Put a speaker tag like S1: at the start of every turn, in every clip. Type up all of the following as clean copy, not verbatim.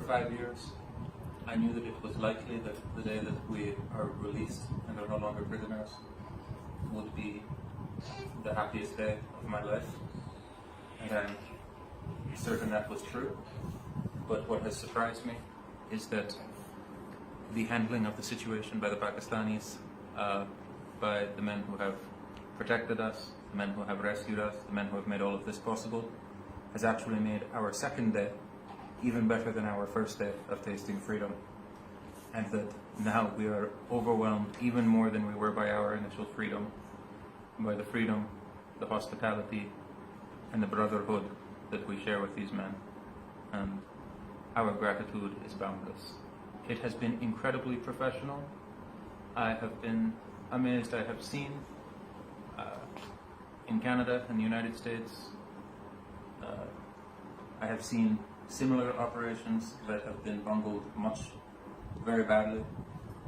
S1: 5 years, I knew that it was likely that the day that we are released and are no longer prisoners would be the happiest day of my life. And I'm certain that was true. But what has surprised me is that the handling of the situation by the Pakistanis, by the men who have protected us, the men who have rescued us, the men who have made all of this possible, has actually made our second day even better than our first day of tasting freedom. And that now we are overwhelmed even more than we were by our initial freedom, by the freedom, the hospitality, and the brotherhood that we share with these men. And our gratitude is boundless. It has been incredibly professional. I have been amazed. I have seen in Canada and the United States, I have seen similar operations that have been bungled very badly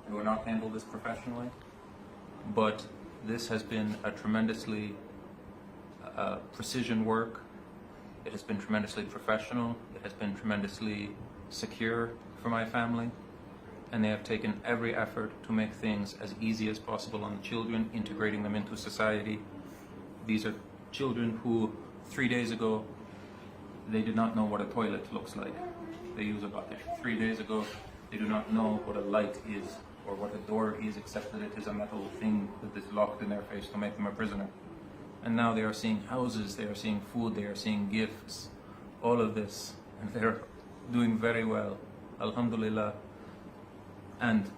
S1: and were not handled as professionally. But this has been a tremendously precision work. It has been tremendously professional. It has been tremendously secure for my family. And they have taken every effort to make things as easy as possible on the children, integrating them into society. These are children who 3 days ago, they did not know what a toilet looks like. They use a bucket. 3 days ago, they do not know what a light is or what a door is, except that it is a metal thing that is locked in their face to make them a prisoner. And now they are seeing houses, they are seeing food, they are seeing gifts, all of this, and they're doing very well, alhamdulillah. And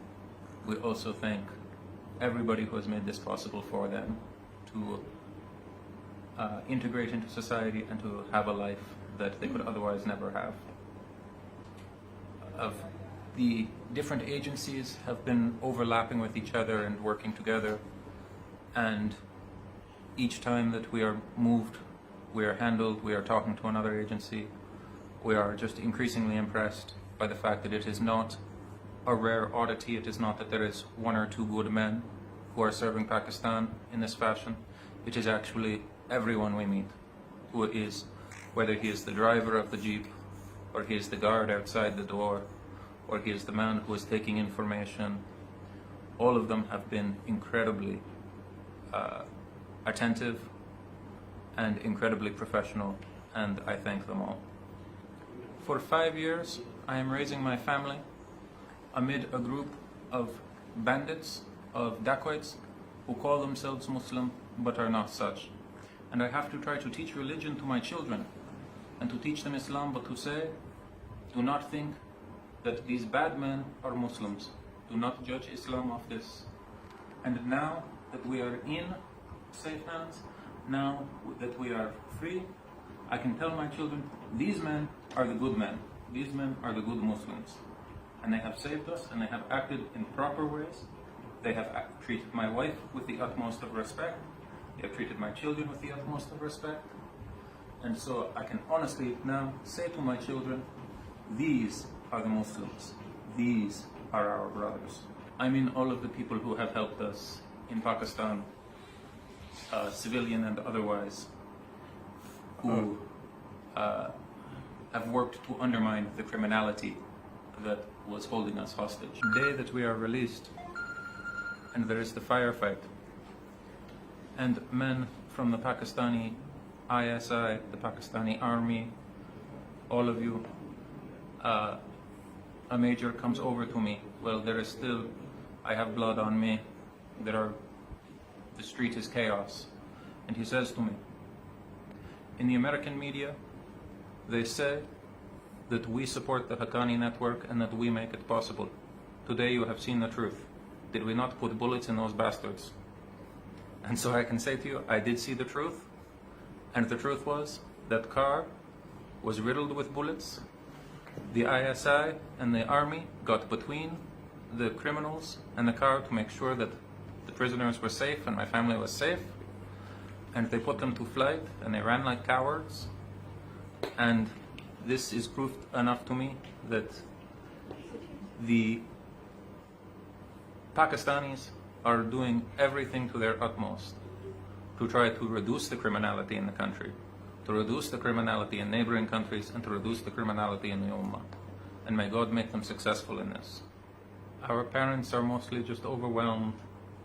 S1: we also thank everybody who has made this possible for them to integrate into society and to have a life that they could otherwise never have. The different agencies have been overlapping with each other and working together, and each time that we are moved, we are handled, we are talking to another agency, we are just increasingly impressed by the fact that it is not a rare oddity. It is not that there is one or two good men who are serving Pakistan in this fashion. It is actually everyone we meet who is, whether he is the driver of the jeep, or he is the guard outside the door, or he is the man who is taking information. All of them have been incredibly attentive and incredibly professional, and I thank them all. For 5 years, I am raising my family amid a group of bandits, of dacoits, who call themselves Muslim but are not such. And I have to try to teach religion to my children, and to teach them Islam, but to say, do not think that these bad men are Muslims. Do not judge Islam off this. And now that we are in safe hands, now that we are free, I can tell my children, these men are the good men. These men are the good Muslims. And they have saved us, and they have acted in proper ways. They have treated my wife with the utmost of respect. They have treated my children with the utmost of respect. And so I can honestly now say to my children, these are the Muslims. These are our brothers. I mean all of the people who have helped us in Pakistan, civilian and otherwise, who have worked to undermine the criminality that was holding us hostage. The day that we are released, and there is the firefight, and men from the Pakistani ISI, the Pakistani army, all of you, a major comes over to me. Well, there is still, I have blood on me, the street is chaos. And he says to me, in the American media, they say that we support the Haqqani network and that we make it possible. Today you have seen the truth. Did we not put bullets in those bastards? And so I can say to you, I did see the truth. And the truth was, that car was riddled with bullets. The ISI and the army got between the criminals and the car to make sure that the prisoners were safe and my family was safe. And they put them to flight, and they ran like cowards. And this is proof enough to me that the Pakistanis are doing everything to their utmost to try to reduce the criminality in the country, to reduce the criminality in neighboring countries, and to reduce the criminality in the Ummah. and may God make them successful in this. Our parents are mostly just overwhelmed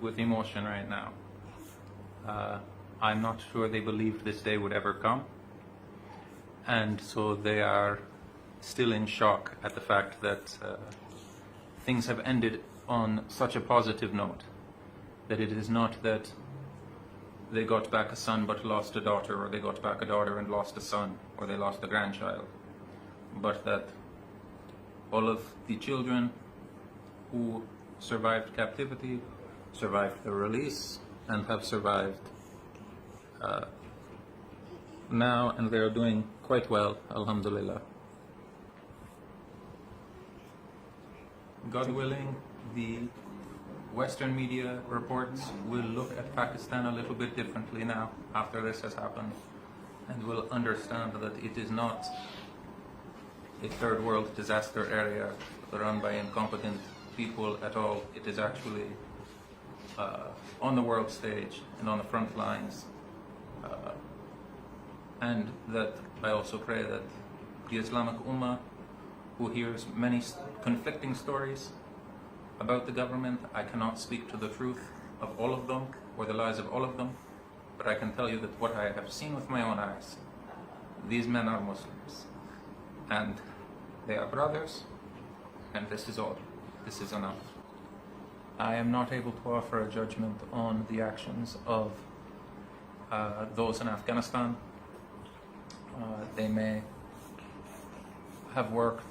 S1: with emotion right now. I'm not sure they believed this day would ever come, and so they are still in shock at the fact that things have ended on such a positive note, that it is not that they got back a son but lost a daughter, or they got back a daughter and lost a son, or they lost a grandchild, but that all of the children who survived captivity, survived the release, and have survived now, and they are doing quite well, alhamdulillah. God willing, the Western media reports will look at Pakistan a little bit differently now after this has happened, and will understand that it is not a third world disaster area run by incompetent people at all. It is actually on the world stage and on the front lines. And that I also pray that the Islamic Ummah, who hears many conflicting stories about the government, I cannot speak to the truth of all of them or the lies of all of them, but I can tell you that what I have seen with my own eyes, these men are Muslims, and they are brothers, and this is all. This is enough. I am not able to offer a judgment on the actions of those in Afghanistan. They may have worked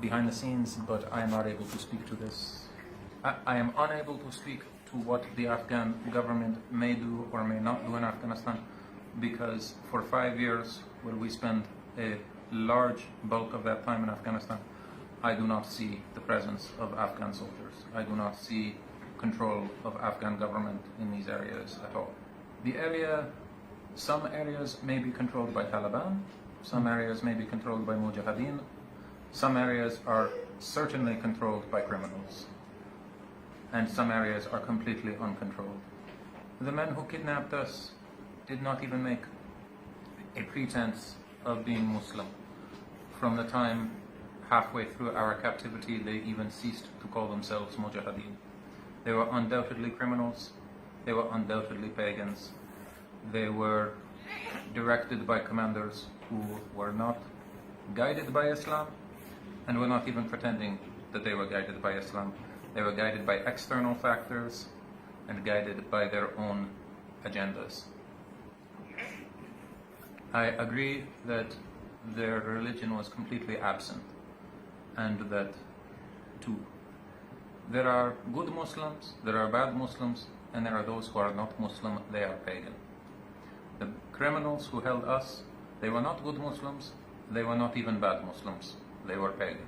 S1: behind the scenes, but I am not able to speak to this. I am unable to speak to what the Afghan government may do or may not do in Afghanistan, because for 5 years, where we spend a large bulk of that time in Afghanistan, I do not see the presence of Afghan soldiers. I do not see control of Afghan government in these areas at all. Some areas may be controlled by Taliban, some areas may be controlled by Mujahideen, some areas are certainly controlled by criminals, and some areas are completely uncontrolled. The men who kidnapped us did not even make a pretense of being Muslim. From the time halfway through our captivity, they even ceased to call themselves Mujahideen. They were undoubtedly criminals, they were undoubtedly pagans, they were directed by commanders who were not guided by Islam, and were not even pretending that they were guided by Islam. They were guided by external factors and guided by their own agendas. I agree that their religion was completely absent, and that there are good Muslims, there are bad Muslims, and there are those who are not Muslim, they are pagan. The criminals who held us, they were not good Muslims, they were not even bad Muslims, they were pagan.